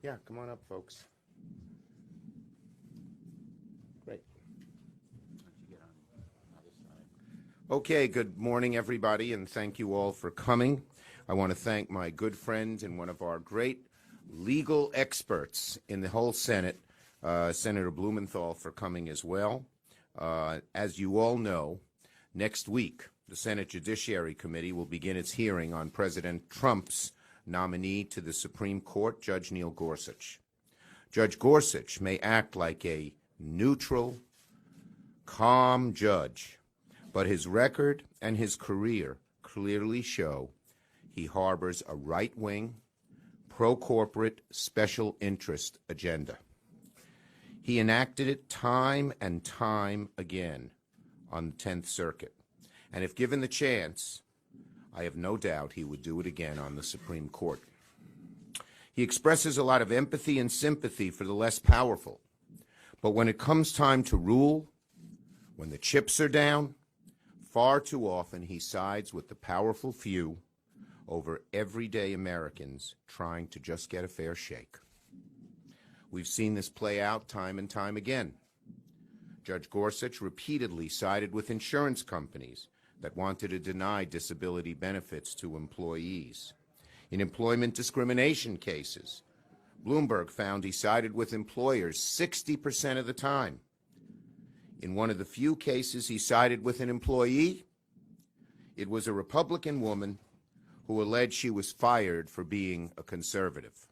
Yeah, come on up, folks. Great. Okay, good morning, everybody, and thank you all for coming. I want to thank my good friend and one of our great legal experts in the whole Senate, Senator Blumenthal, for coming as well. As you all know, next week, the Senate Judiciary Committee will begin its hearing on President Trump's nominee to the Supreme Court, Judge Neil Gorsuch. Judge Gorsuch may act like a neutral, calm judge, but his record and his career clearly show he harbors a right-wing, pro-corporate special interest agenda. He enacted it time and time again on the 10th Circuit, and if given the chance, I have no doubt he would do it again on the Supreme Court. He expresses a lot of empathy and sympathy for the less powerful, but when it comes time to rule, when the chips are down, far too often he sides with the powerful few over everyday Americans trying to just get a fair shake. We've seen this play out time and time again. Judge Gorsuch repeatedly sided with insurance companies that wanted to deny disability benefits to employees. In employment discrimination cases, Bloomberg found he sided with employers 60% of the time. In one of the few cases he sided with an employee, it was a Republican woman who alleged she was fired for being a conservative.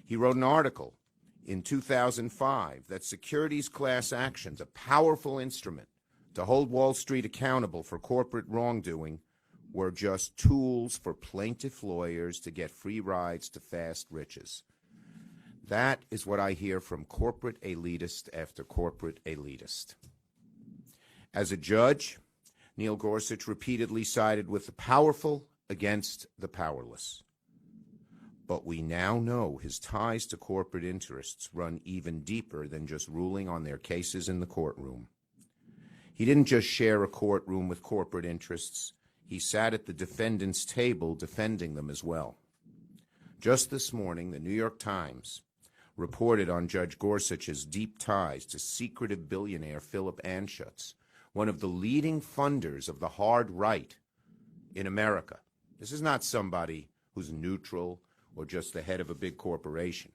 He wrote an article in 2005 that securities class actions, a powerful instrument to hold Wall Street accountable for corporate wrongdoing, were just tools for plaintiff lawyers to get free rides to fast riches. That is what I hear from corporate elitist after corporate elitist. As a judge, Neil Gorsuch repeatedly sided with the powerful against the powerless. But we now know his ties to corporate interests run even deeper than just ruling on their cases in the courtroom. He didn't just share a courtroom with corporate interests. He sat at the defendant's table defending them as well. Just this morning, the New York Times reported on Judge Gorsuch's deep ties to secretive billionaire Philip Anschutz, one of the leading funders of the hard right in America. This is not somebody who's neutral or just the head of a big corporation.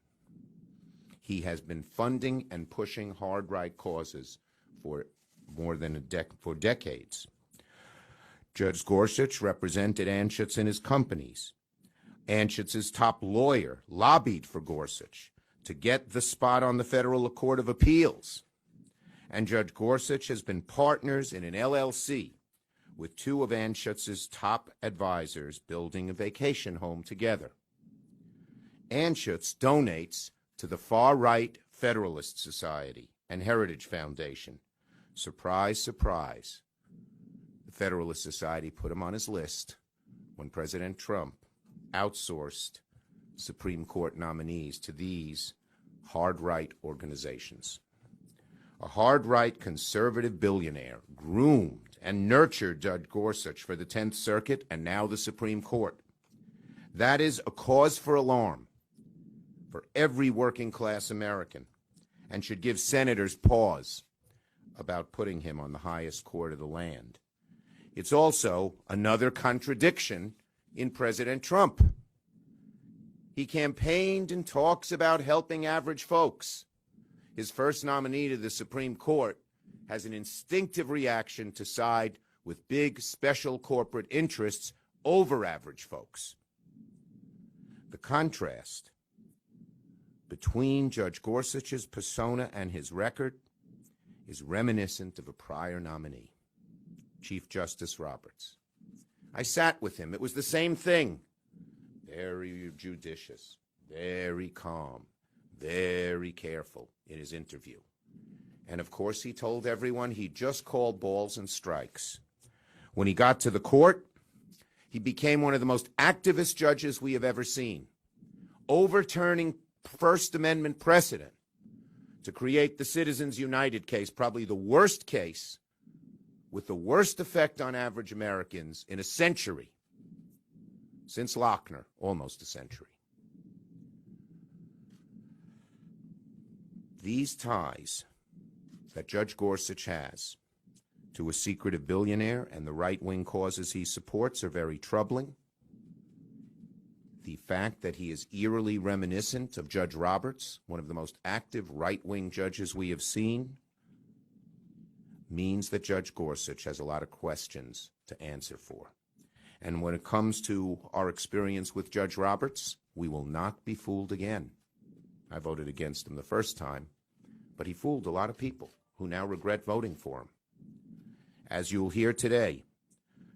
He has been funding and pushing hard right causes for more than for decades. Judge Gorsuch represented Anschutz in his companies. Anschutz's top lawyer lobbied for Gorsuch to get the spot on the Federal Court of Appeals. And Judge Gorsuch has been partners in an LLC with two of Anschutz's top advisors building a vacation home together. Anschutz donates to the far-right Federalist Society and Heritage Foundation. Surprise, surprise. The Federalist Society put him on his list when President Trump outsourced Supreme Court nominees to these hard-right organizations. A hard-right conservative billionaire groomed and nurtured Judge Gorsuch for the 10th Circuit and now the Supreme Court. That is a cause for alarm for every working-class American and should give senators pause about putting him on the highest court of the land. It's also another contradiction in President Trump. He campaigned and talks about helping average folks. His first nominee to the Supreme Court has an instinctive reaction to side with big special corporate interests over average folks. The contrast between Judge Gorsuch's persona and his record is reminiscent of a prior nominee, Chief Justice Roberts. I sat with him. It was the same thing. Very judicious, very calm, very careful in his interview. And of course, he told everyone he just called balls and strikes. When he got to the court, he became one of the most activist judges we have ever seen, overturning First Amendment precedent to create the Citizens United case, probably the worst case with the worst effect on average Americans in a century, since Lochner, almost a century. These ties that Judge Gorsuch has to a secretive billionaire and the right-wing causes he supports are very troubling. The fact that he is eerily reminiscent of Judge Roberts, one of the most active right-wing judges we have seen, means that Judge Gorsuch has a lot of questions to answer for. And when it comes to our experience with Judge Roberts, we will not be fooled again. I voted against him the first time, but he fooled a lot of people who now regret voting for him. As you'll hear today,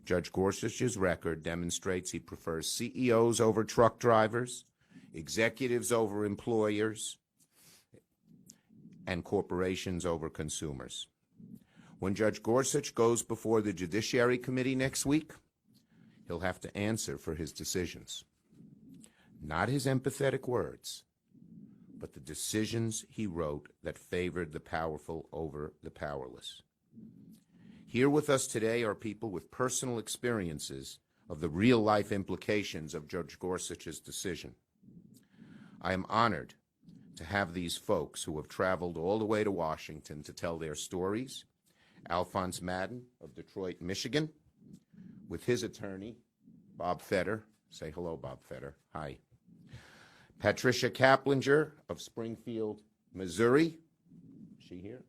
Judge Gorsuch's record demonstrates he prefers CEOs over truck drivers, executives over employers, and corporations over consumers. When Judge Gorsuch goes before the Judiciary Committee next week, he'll have to answer for his decisions. Not his empathetic words, but the decisions he wrote that favored the powerful over the powerless. Here with us today are people with personal experiences of the real-life implications of Judge Gorsuch's decision. I am honored to have these folks who have traveled all the way to Washington to tell their stories. Alphonse Madden of Detroit, Michigan, with his attorney, Bob Fetter. Say hello, Bob Fetter. Hi. Patricia Kaplinger of Springfield, Missouri. Is she here?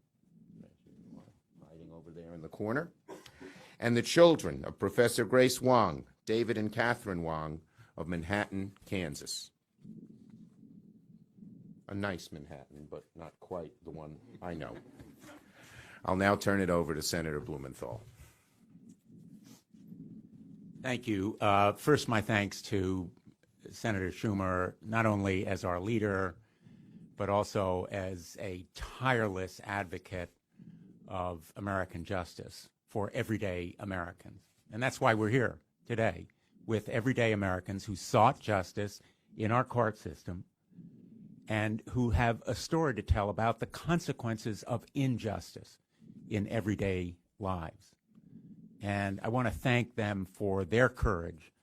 Hiding over there in the corner. And the children of Professor Grace Wong, David and Catherine Wong of Manhattan, Kansas. A nice Manhattan, but not quite the one I know. I'll now turn it over to Senator Blumenthal. Thank you. First, my thanks to Senator Schumer, not only as our leader, but also as a tireless advocate of American justice for everyday Americans. And that's why we're here today with everyday Americans who sought justice in our court system and who have a story to tell about the consequences of injustice in everyday lives. And I want to thank them for their courage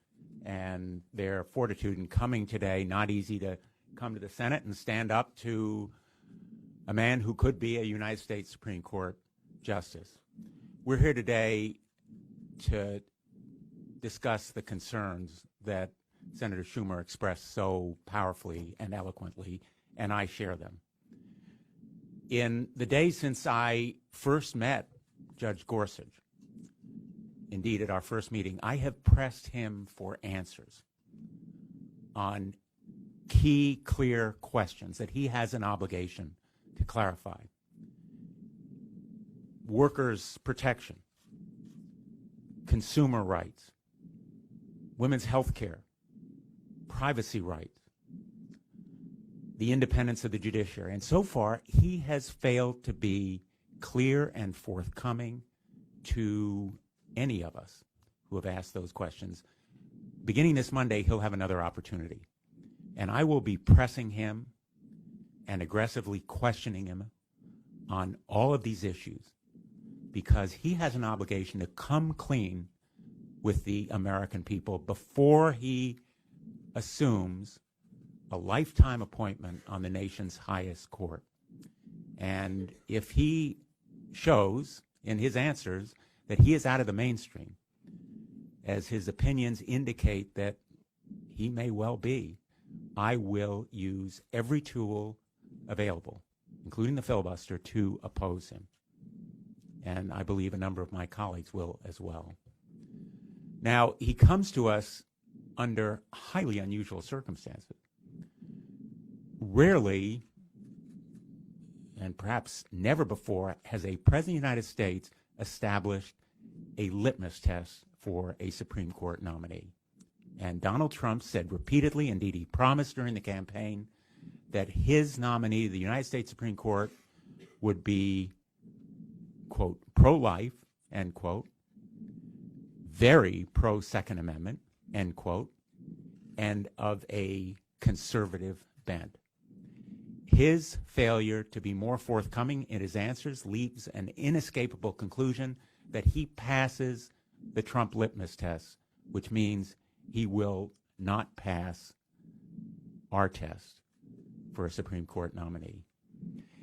and their fortitude in coming today. Not easy to come to the Senate and stand up to a man who could be a United States Supreme Court justice. We're here today to discuss the concerns that Senator Schumer expressed so powerfully and eloquently, and I share them. In the days since I first met Judge Gorsuch, indeed at our first meeting, I have pressed him for answers on key, clear questions that he has an obligation to clarify. Workers' protection, consumer rights, women's health care, privacy rights, the independence of the judiciary. And so far, he has failed to be clear and forthcoming to any of us who have asked those questions. Beginning this Monday, he'll have another opportunity. And I will be pressing him and aggressively questioning him on all of these issues because he has an obligation to come clean with the American people before he assumes a lifetime appointment on the nation's highest court. And if he shows in his answers that he is out of the mainstream, as his opinions indicate that he may well be, I will use every tool available, including the filibuster, to oppose him. And I believe a number of my colleagues will as well. Now, he comes to us under highly unusual circumstances. Rarely, and perhaps never before, has a President of the United States established a litmus test for a Supreme Court nominee. And Donald Trump said repeatedly, indeed he promised during the campaign, that his nominee to the United States Supreme Court would be, quote, pro-life, end quote, very pro-Second Amendment, end quote, and of a conservative bent. His failure to be more forthcoming in his answers leaves an inescapable conclusion that he passes the Trump litmus test, which means he will not pass our test for a Supreme Court nominee.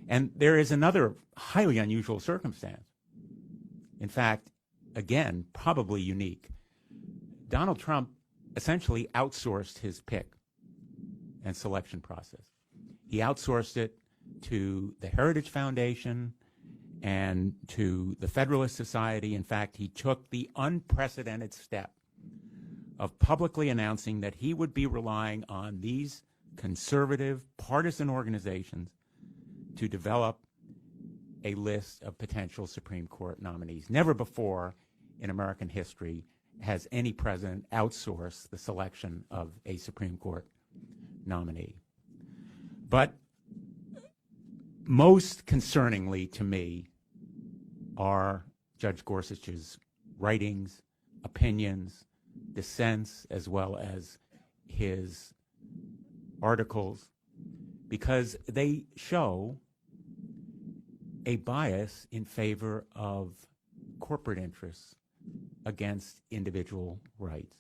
And there is another highly unusual circumstance. In fact, again, probably unique. Donald Trump essentially outsourced his pick and selection process. He outsourced it to the Heritage Foundation and to the Federalist Society. In fact, he took the unprecedented step of publicly announcing that he would be relying on these conservative partisan organizations to develop a list of potential Supreme Court nominees. Never before in American history has any president outsourced the selection of a Supreme Court nominee. But most concerningly to me are Judge Gorsuch's writings, opinions, dissents, as well as his articles, because they show a bias in favor of corporate interests against individual rights.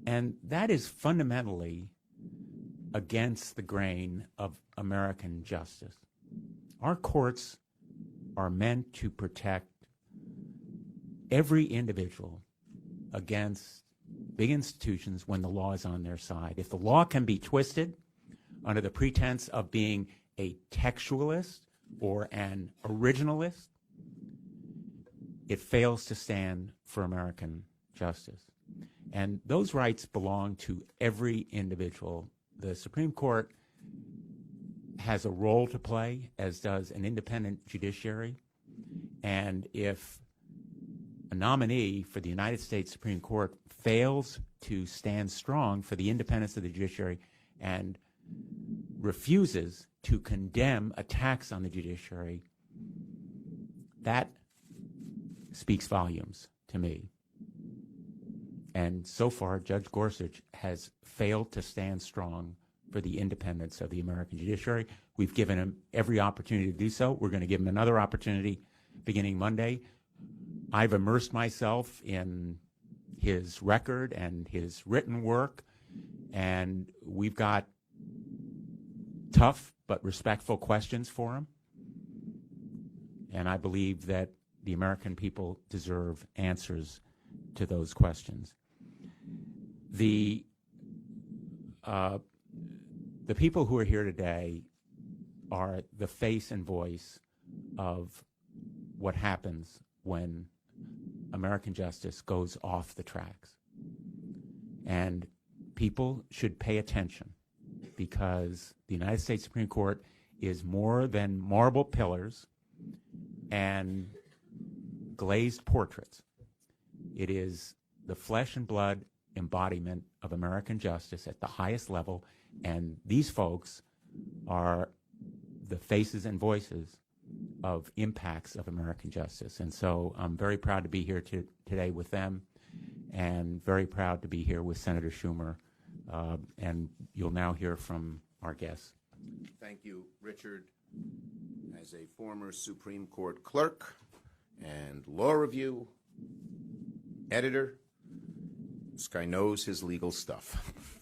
And that is fundamentally against the grain of American justice. Our courts are meant to protect every individual against big institutions when the law is on their side. If the law can be twisted under the pretense of being a textualist or an originalist, it fails to stand for American justice. And those rights belong to every individual. The Supreme Court has a role to play, as does an independent judiciary. And if a nominee for the United States Supreme Court fails to stand strong for the independence of the judiciary and refuses to condemn attacks on the judiciary, that speaks volumes to me. And so far, Judge Gorsuch has failed to stand strong for the independence of the American judiciary. We've given him every opportunity to do so. We're going to give him another opportunity beginning Monday. I've immersed myself in his record and his written work, and we've got tough but respectful questions for him. And I believe that the American people deserve answers to those questions. The people who are here today are the face and voice of what happens when American justice goes off the tracks. And people should pay attention, because the United States Supreme Court is more than marble pillars and glazed portraits. It is the flesh and blood embodiment of American justice at the highest level, and these folks are the faces and voices of impacts of American justice. And so I'm very proud to be here today with them, and very proud to be here with Senator Schumer. And you'll now hear from our guests. Thank you, Richard. As a former Supreme Court clerk and law review editor, this guy knows his legal stuff.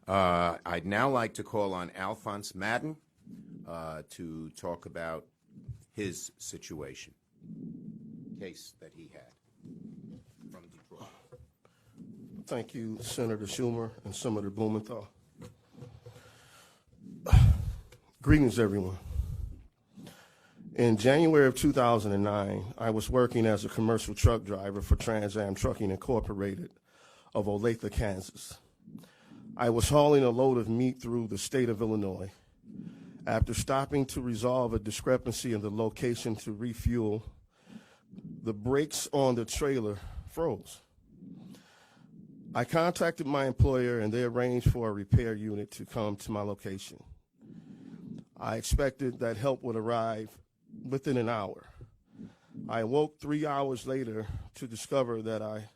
I'd now like to call on Alphonse Madden to talk about his situation, case that he had from Detroit. Thank you, Senator Schumer and Senator Blumenthal. Greetings, everyone. In January of 2009, I was working as a commercial truck driver for Trans Am Trucking Incorporated of Olathe, Kansas. I was hauling a load of meat through the state of Illinois. After stopping to resolve a discrepancy in the location to refuel, the brakes on the trailer froze. I contacted my employer, and they arranged for a repair unit to come to my location. I expected that help would arrive within an hour. I awoke 3 hours later to discover that I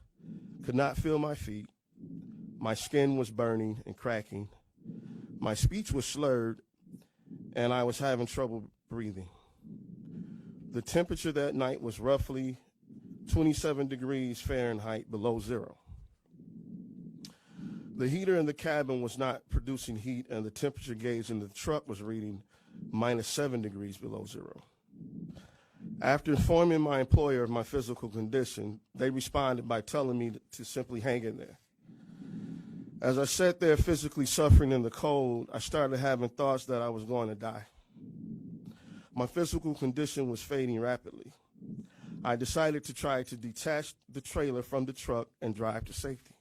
could not feel my feet. My skin was burning and cracking. My speech was slurred, and I was having trouble breathing. The temperature that night was roughly 27 degrees Fahrenheit below zero. The heater in the cabin was not producing heat, and the temperature gauge in the truck was reading minus 7 degrees below zero. After informing my employer of my physical condition, they responded by telling me to simply hang in there. As I sat there physically suffering in the cold, I started having thoughts that I was going to die. My physical condition was fading rapidly. I decided to try to detach the trailer from the truck and drive to safety.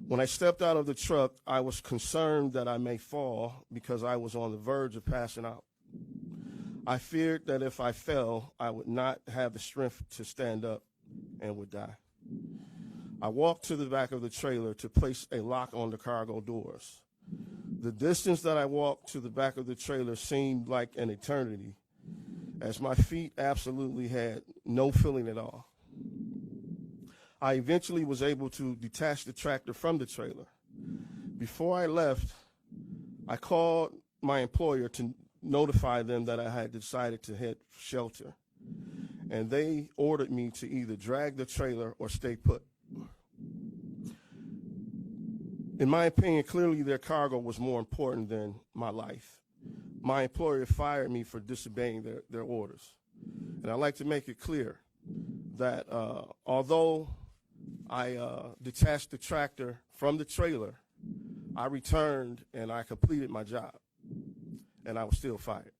When I stepped out of the truck, I was concerned that I may fall because I was on the verge of passing out. I feared that if I fell, I would not have the strength to stand up and would die. I walked to the back of the trailer to place a lock on the cargo doors. The distance that I walked to the back of the trailer seemed like an eternity, as my feet absolutely had no feeling at all. I eventually was able to detach the tractor from the trailer. Before I left, I called my employer to notify them that I had decided to head for shelter, and they ordered me to either drag the trailer or stay put. In my opinion, clearly their cargo was more important than my life. My employer fired me for disobeying their orders. And I'd like to make it clear that although I detached the tractor from the trailer, I returned and I completed my job, and I was still fired.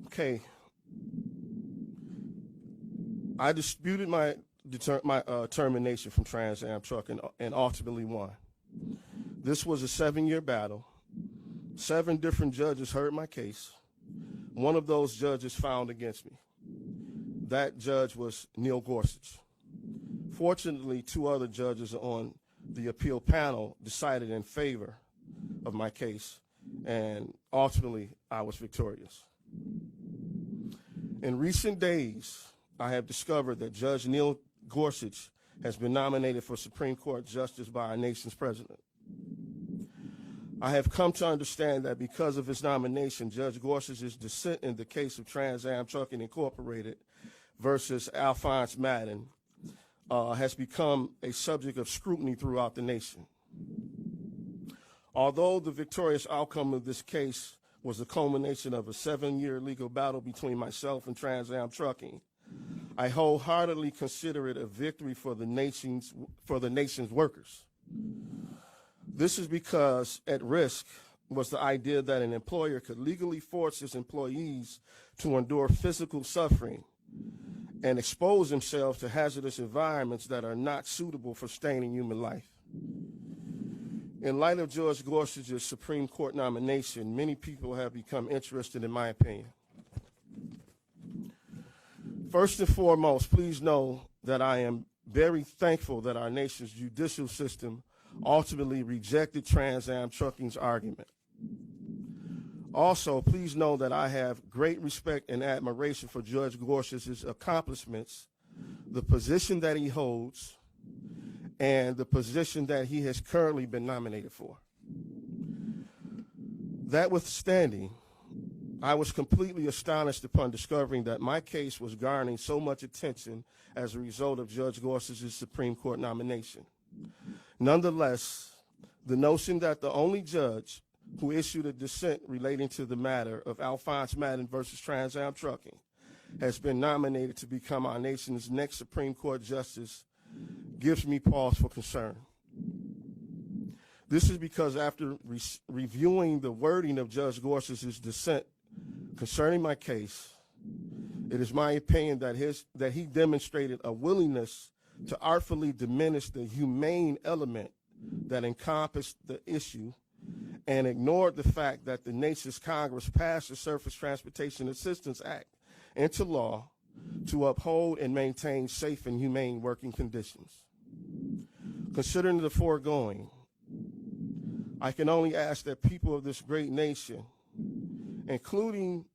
Okay. I disputed my termination from Trans Am Truck and ultimately won. This was a 7-year battle. 7 different judges heard my case. One of those judges found against me. That judge was Neil Gorsuch. Fortunately, 2 other judges on the appeal panel decided in favor of my case, and ultimately I was victorious. In recent days, I have discovered that Judge Neil Gorsuch has been nominated for Supreme Court Justice by our nation's president. I have come to understand that because of his nomination, Judge Gorsuch's dissent in the case of Trans Am Trucking Incorporated versus Alphonse Madden has become a subject of scrutiny throughout the nation. Although the victorious outcome of this case was the culmination of a 7-year legal battle between myself and Trans Am Trucking, I wholeheartedly consider it a victory for the nation's workers. This is because at risk was the idea that an employer could legally force his employees to endure physical suffering and expose themselves to hazardous environments that are not suitable for sustaining human life. In light of Judge Gorsuch's Supreme Court nomination, many people have become interested in my opinion. First and foremost, please know that I am very thankful that our nation's judicial system ultimately rejected Trans Am Trucking's argument. Also, please know that I have great respect and admiration for Judge Gorsuch's accomplishments, the position that he holds, and the position that he has currently been nominated for. That withstanding, I was completely astonished upon discovering that my case was garnering so much attention as a result of Judge Gorsuch's Supreme Court nomination. Nonetheless, the notion that the only judge who issued a dissent relating to the matter of Alphonse Madden versus Trans Am Trucking has been nominated to become our nation's next Supreme Court justice gives me pause for concern. This is because after reviewing the wording of Judge Gorsuch's dissent concerning my case, it is my opinion that he demonstrated a willingness to artfully diminish the humane element that encompassed the issue and ignored the fact that the nation's Congress passed the Surface Transportation Assistance Act into law to uphold and maintain safe and humane working conditions. Considering the foregoing, I can only ask that people of this great nation, including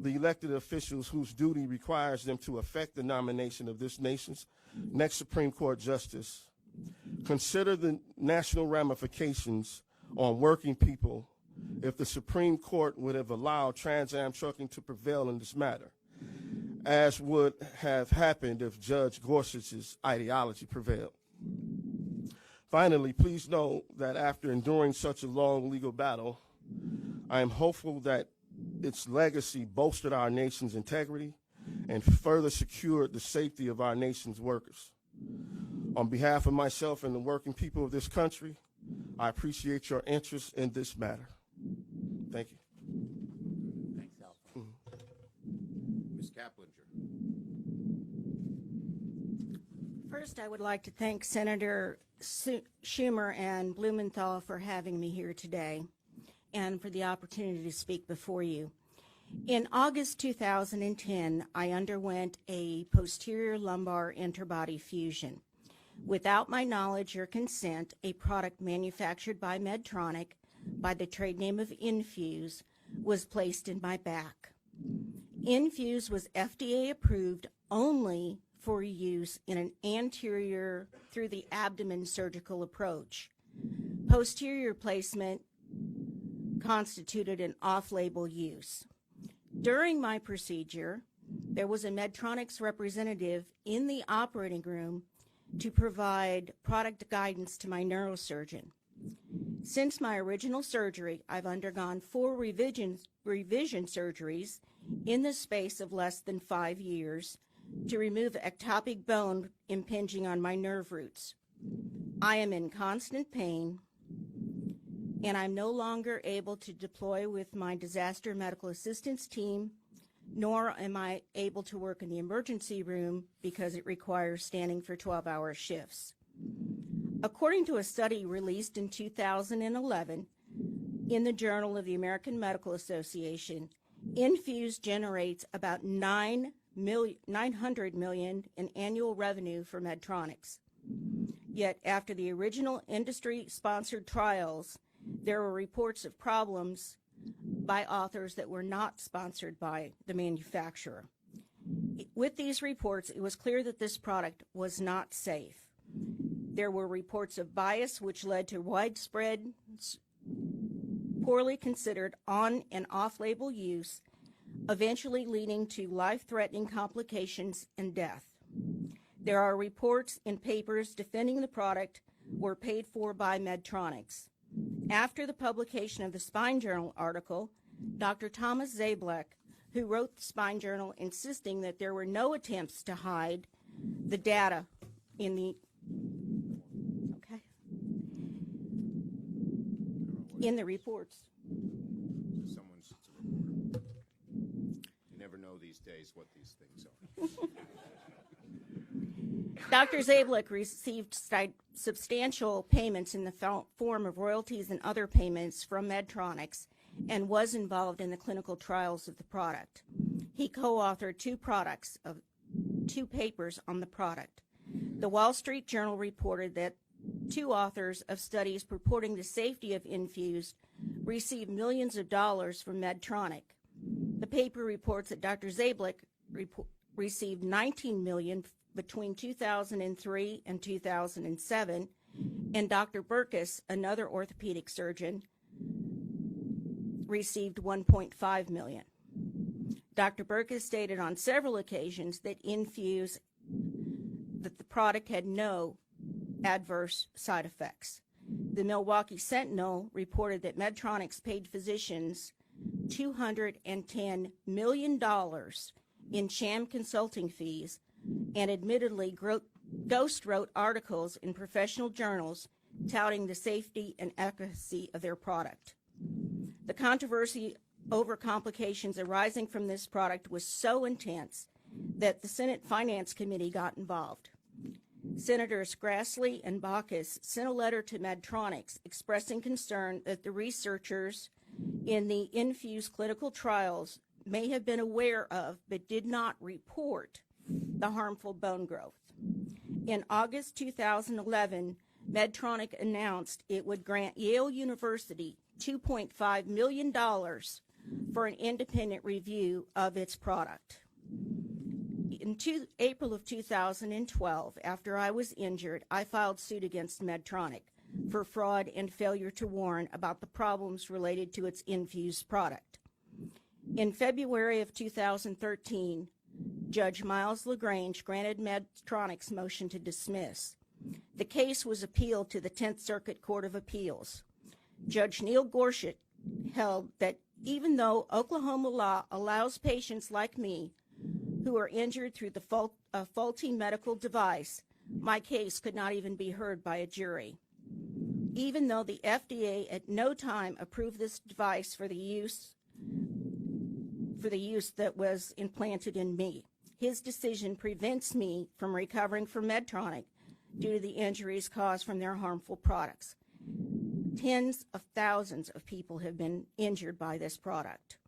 the elected officials whose duty requires them to effect the nomination of this nation's next Supreme Court justice, consider the national ramifications on working people if the Supreme Court would have allowed Trans Am Trucking to prevail in this matter, as would have happened if Judge Gorsuch's ideology prevailed. Finally, please know that after enduring such a long legal battle, I am hopeful that its legacy bolstered our nation's integrity and further secured the safety of our nation's workers. On behalf of myself and the working people of this country, I appreciate your interest in this matter. Thank you. Thanks, Alfred. Ms. Kaplinger. First, I would like to thank Senator Schumer and Blumenthal for having me here today and for the opportunity to speak before you. In August 2010, I underwent a posterior lumbar interbody fusion. Without my knowledge or consent, a product manufactured by Medtronic by the trade name of Infuse was placed in my back. Infuse was FDA approved only for use in an anterior through the abdomen surgical approach. Posterior placement constituted an off-label use. During my procedure, there was a Medtronic's representative in the operating room to provide product guidance to my neurosurgeon. Since my original surgery, I've undergone 4 revision surgeries in the space of less than 5 years to remove ectopic bone impinging on my nerve roots. I am in constant pain, and I'm no longer able to deploy with my disaster medical assistance team, nor am I able to work in the emergency room because it requires standing for 12-hour shifts. According to a study released in 2011 in the Journal of the American Medical Association, Infuse generates about $900 million in annual revenue for Medtronics. Yet after the original industry-sponsored trials, there were reports of problems by authors that were not sponsored by the manufacturer. With these reports, it was clear that this product was not safe. There were reports of bias which led to widespread, poorly considered on- and off-label use, eventually leading to life-threatening complications and death. There are reports in papers defending the product were paid for by Medtronics. After the publication of the Spine Journal article, Dr. Thomas Zablek, who wrote the Spine Journal, insisting that there were no attempts to hide the data in the reports. Someone's it's a reporter. You never know these days what these things are. Dr. Zablek received substantial payments in the form of royalties and other payments from Medtronics and was involved in the clinical trials of the product. He co-authored 2 papers on the product. The Wall Street Journal reported that 2 authors of studies purporting the safety of Infuse received millions of dollars from Medtronic. The paper reports that Dr. Zablek received $19 million between 2003 and 2007, and Dr. Burkus, another orthopedic surgeon, received $1.5 million. Dr. Burkus stated on several occasions that the product had no adverse side effects. The Milwaukee Sentinel reported that Medtronics paid physicians $210 million in sham consulting fees and admittedly ghost wrote articles in professional journals touting the safety and efficacy of their product. The controversy over complications arising from this product was so intense that the Senate Finance Committee got involved. Senators Grassley and Baucus sent a letter to Medtronics expressing concern that the researchers in the Infuse clinical trials may have been aware of but did not report the harmful bone growth. In August 2011, Medtronic announced it would grant Yale University $2.5 million for an independent review of its product. In April of 2012, after I was injured, I filed suit against Medtronic for fraud and failure to warn about the problems related to its Infuse product. In February of 2013, Judge Miles LaGrange granted Medtronic's motion to dismiss. The case was appealed to the 10th Circuit Court of Appeals. Judge Neil Gorsuch held that even though Oklahoma law allows patients like me who are injured through a faulty medical device, my case could not even be heard by a jury. Even though the FDA at no time approved this device for the use that was implanted in me. His decision prevents me from recovering from Medtronic due to the injuries caused from their harmful products. Tens of thousands of people have been injured by this product.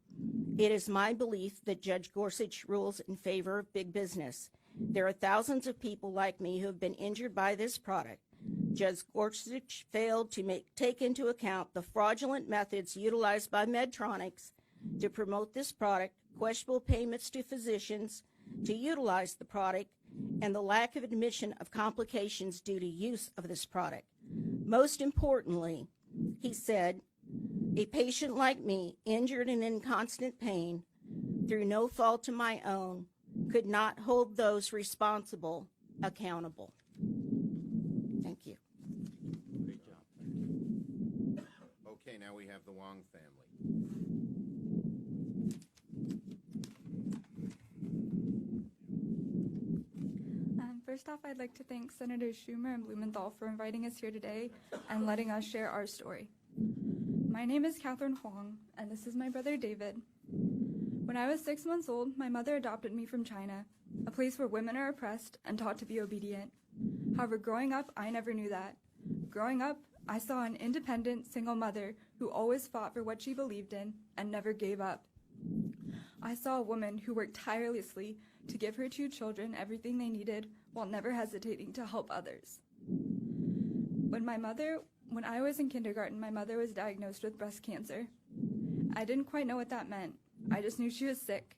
It is my belief that Judge Gorsuch rules in favor of big business. There are thousands of people like me who have been injured by this product. Judge Gorsuch failed to take into account the fraudulent methods utilized by Medtronic to promote this product, questionable payments to physicians to utilize the product, and the lack of admission of complications due to use of this product. Most importantly, he said, a patient like me, injured and in constant pain, through no fault of my own, could not hold those responsible accountable. Thank you. Great job. Okay, now we have the Wong family. First off, I'd like to thank Senator Schumer and Blumenthal for inviting us here today and letting us share our story. My name is Catherine Huang, and this is my brother David. When I was 6 months old, my mother adopted me from China, a place where women are oppressed and taught to be obedient. However, growing up, I never knew that. Growing up, I saw an independent, single mother who always fought for what she believed in and never gave up. I saw a woman who worked tirelessly to give her 2 children everything they needed while never hesitating to help others. When I was in kindergarten, my mother was diagnosed with breast cancer. I didn't quite know what that meant. I just knew she was sick.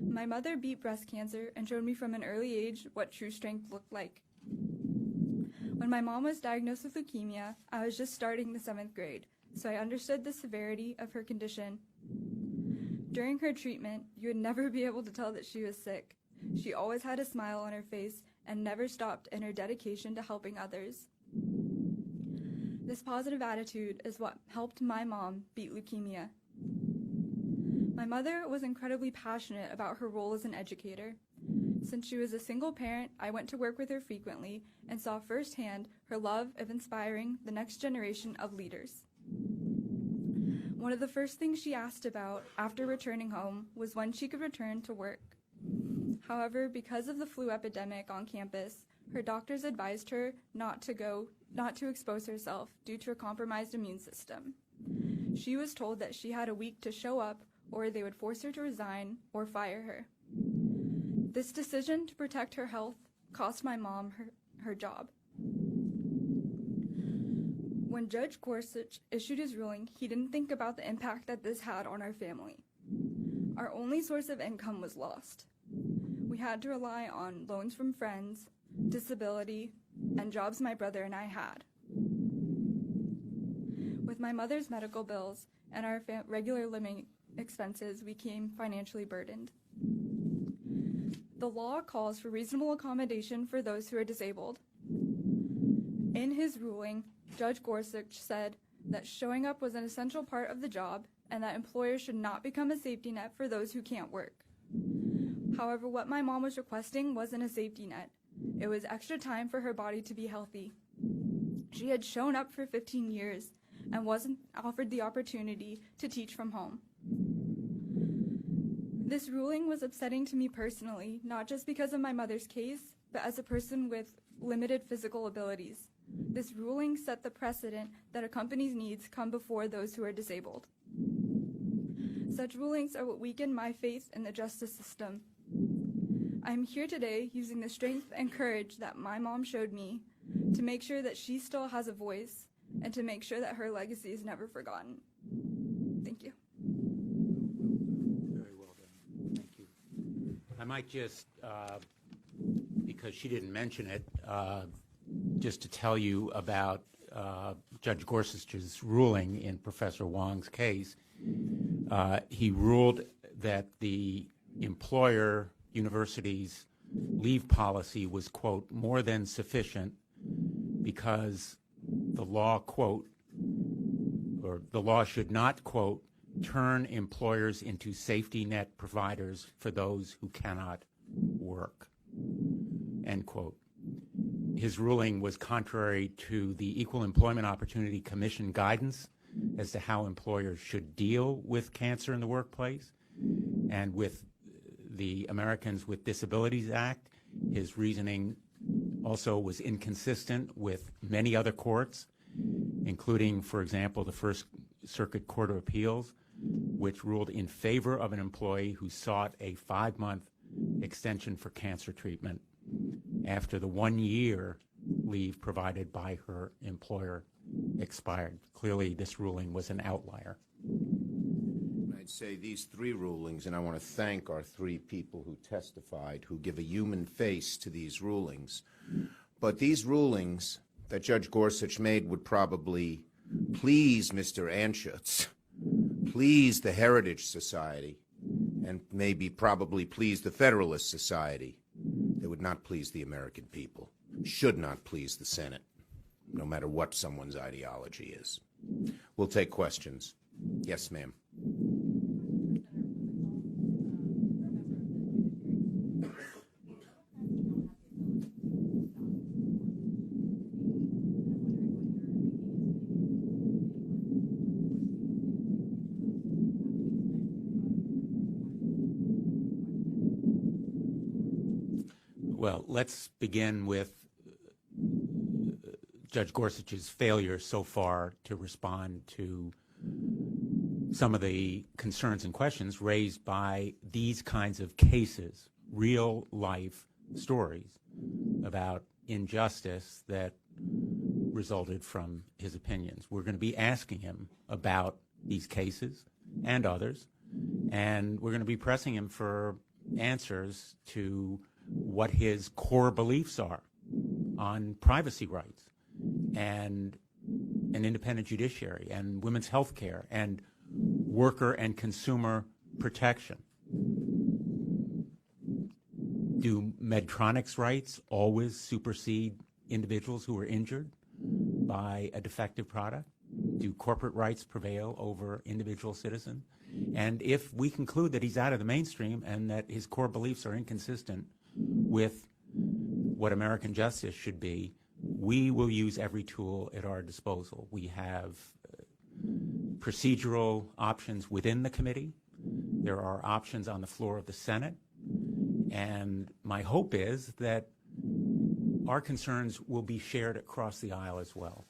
My mother beat breast cancer and showed me from an early age what true strength looked like. When my mom was diagnosed with leukemia, I was just starting the 7th grade, so I understood the severity of her condition. During her treatment, you would never be able to tell that she was sick. She always had a smile on her face and never stopped in her dedication to helping others. This positive attitude is what helped my mom beat leukemia. My mother was incredibly passionate about her role as an educator. Since she was a single parent, I went to work with her frequently and saw firsthand her love of inspiring the next generation of leaders. One of the first things she asked about after returning home was when she could return to work. However, because of the flu epidemic on campus, her doctors advised her not to expose herself due to a compromised immune system. She was told that she had a week to show up or they would force her to resign or fire her. This decision to protect her health cost my mom her job. When Judge Gorsuch issued his ruling, he didn't think about the impact that this had on our family. Our only source of income was lost. We had to rely on loans from friends, disability, and jobs my brother and I had. With my mother's medical bills and our regular living expenses, we became financially burdened. The law calls for reasonable accommodation for those who are disabled. In his ruling, Judge Gorsuch said that showing up was an essential part of the job and that employers should not become a safety net for those who can't work. However, what my mom was requesting wasn't a safety net. It was extra time for her body to be healthy. She had shown up for 15 years and wasn't offered the opportunity to teach from home. This ruling was upsetting to me personally, not just because of my mother's case, but as a person with limited physical abilities. This ruling set the precedent that a company's needs come before those who are disabled. Such rulings are what weaken my faith in the justice system. I'm here today using the strength and courage that my mom showed me to make sure that she still has a voice and to make sure that her legacy is never forgotten. Thank you. Very well done. Thank you. I might just, because she didn't mention it, just to tell you about Judge Gorsuch's ruling in Professor Wong's case. He ruled that the employer university's leave policy was, quote, more than sufficient because the law, quote, or or the law should not, quote, turn employers into safety net providers for those who cannot work, end quote. His ruling was contrary to the Equal Employment Opportunity Commission guidance as to how employers should deal with cancer in the workplace, and with the Americans with Disabilities Act. His reasoning also was inconsistent with many other courts, including, for example, the First Circuit Court of Appeals, which ruled in favor of an employee who sought a 5-month extension for cancer treatment after the 1-year leave provided by her employer expired. Clearly, this ruling was an outlier. I'd say these 3 rulings, and I want to thank our 3 people who testified, who give a human face to these rulings. But these rulings that Judge Gorsuch made would probably please Mr. Anschutz, please the Heritage Society, and maybe probably please the Federalist Society. They would not please the American people, should not please the Senate, no matter what someone's ideology is. We'll take questions. Yes, ma'am. Well, let's begin with Judge Gorsuch's failure so far to respond to some of the concerns and questions raised by these kinds of cases, real life stories about injustice that resulted from his opinions. We're going to be asking him about these cases and others, and we're going to be pressing him for answers to what his core beliefs are on privacy rights and an independent judiciary and women's health care and worker and consumer protection. Do Medtronic's rights always supersede individuals who are injured by a defective product? Do corporate rights prevail over individual citizens? And if we conclude that he's out of the mainstream and that his core beliefs are inconsistent with what American justice should be, we will use every tool at our disposal. We have procedural options within the committee. There are options on the floor of the Senate. And my hope is that our concerns will be shared across the aisle as well,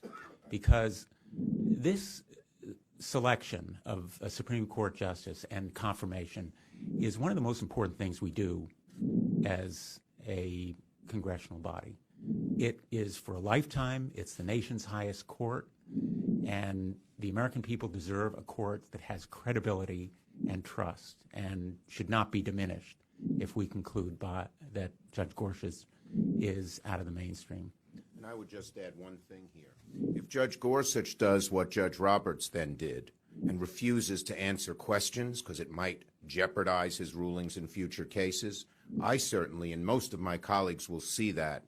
because this selection of a Supreme Court justice and confirmation is one of the most important things we do as a congressional body. It is for a lifetime. It's the nation's highest court, and the American people deserve a court that has credibility and trust and should not be diminished if we conclude that Judge Gorsuch is out of the mainstream. And I would just add one thing here. If Judge Gorsuch does what Judge Roberts then did and refuses to answer questions because it might jeopardize his rulings in future cases, I certainly, and most of my colleagues, will see that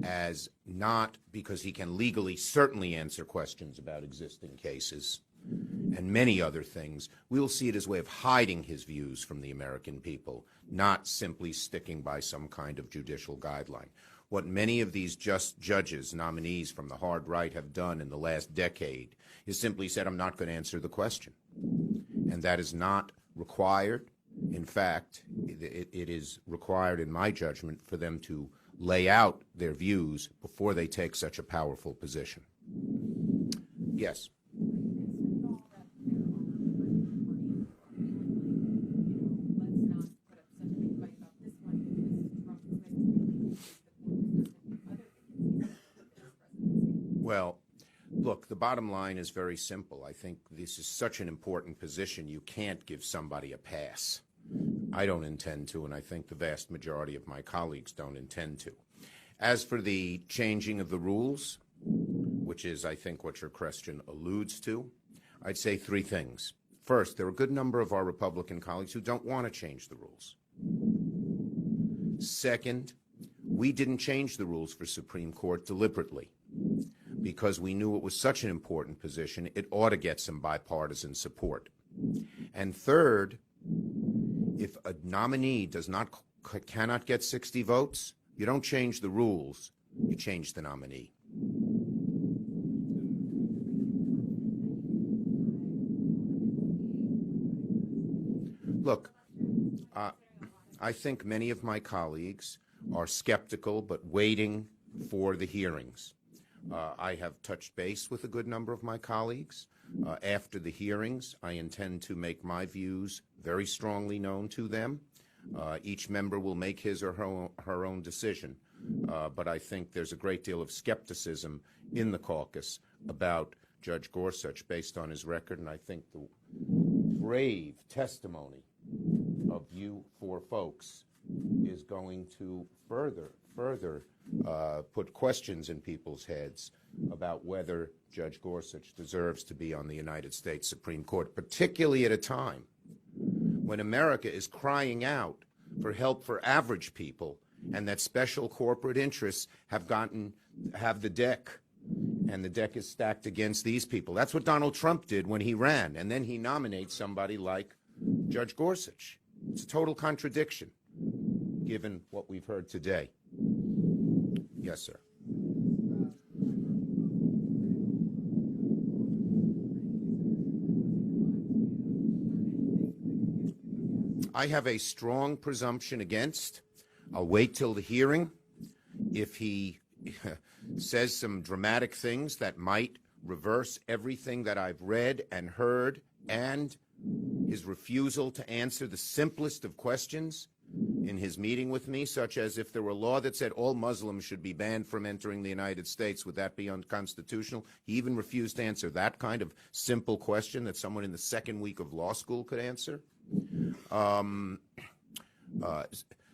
as not because he can legally certainly answer questions about existing cases and many other things. We will see it as a way of hiding his views from the American people, not simply sticking by some kind of judicial guideline. What many of these judges, nominees from the hard right, have done in the last decade is simply said, I'm not going to answer the question. And that is not required. In fact, it is required, in my judgment, for them to lay out their views before they take such a powerful position. Yes. Well, look, the bottom line is very simple. I think this is such an important position, you can't give somebody a pass. I don't intend to, and I think the vast majority of my colleagues don't intend to. As for the changing of the rules, which is, I think, what your question alludes to, I'd say 3 things. First, there are a good number of our Republican colleagues who don't want to change the rules. Second, we didn't change the rules for Supreme Court deliberately. because we knew it was such an important position, it ought to get some bipartisan support. And third, if a nominee cannot get 60 votes, you don't change the rules, you change the nominee. Look, I think many of my colleagues are skeptical but waiting for the hearings. I have touched base with a good number of my colleagues. After the hearings, I intend to make my views very strongly known to them. Each member will make his or her own decision. But I think there's a great deal of skepticism in the caucus about Judge Gorsuch based on his record, and I think the brave testimony of you four folks is going to further put questions in people's heads about whether Judge Gorsuch deserves to be on the United States Supreme Court, particularly at a time when America is crying out for help for average people, and that special corporate interests have the deck, and the deck is stacked against these people. That's what Donald Trump did when he ran, and then he nominates somebody like Judge Gorsuch. It's a total contradiction, given what we've heard today. Yes, sir. I have a strong presumption against. I'll wait till the hearing. If he says some dramatic things that might reverse everything that I've read and heard, and his refusal to answer the simplest of questions in his meeting with me, such as if there were a law that said all Muslims should be banned from entering the United States, would that be unconstitutional? He even refused to answer that kind of simple question that someone in the second week of law school could answer.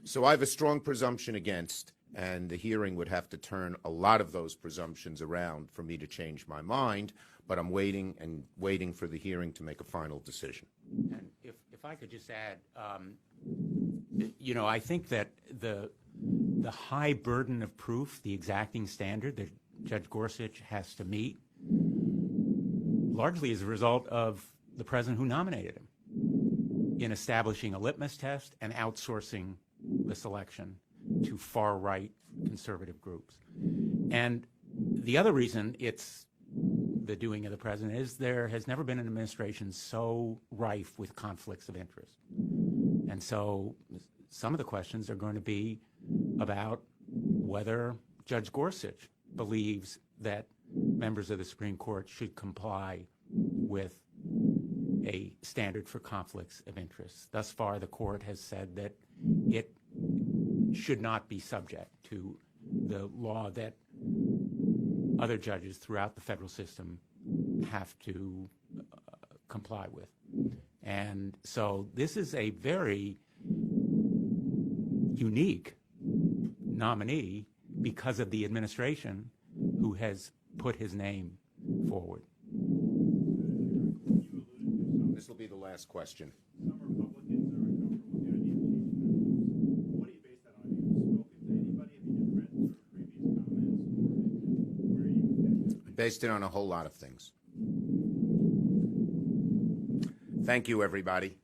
So I have a strong presumption against, and the hearing would have to turn a lot of those presumptions around for me to change my mind, but I'm waiting for the hearing to make a final decision. And if I could just add, I think that the high burden of proof, the exacting standard that Judge Gorsuch has to meet, largely is a result of the president who nominated him in establishing a litmus test and outsourcing the selection to far-right conservative groups. And the other reason it's the doing of the president is there has never been an administration so rife with conflicts of interest. And so some of the questions are going to be about whether Judge Gorsuch believes that members of the Supreme Court should comply with a standard for conflicts of interest. Thus far, the court has said that it should not be subject to the law that other judges throughout the federal system have to comply with. And so this is a very unique nominee because of the administration who has put his name forward. This will be the last question. Some Republicans are uncomfortable with the idea of changing the rules. What do you base that on? Have you spoken to anybody? Have you just read sort of previous comments? Or where are you getting that? Based it on a whole lot of things. Thank you, everybody.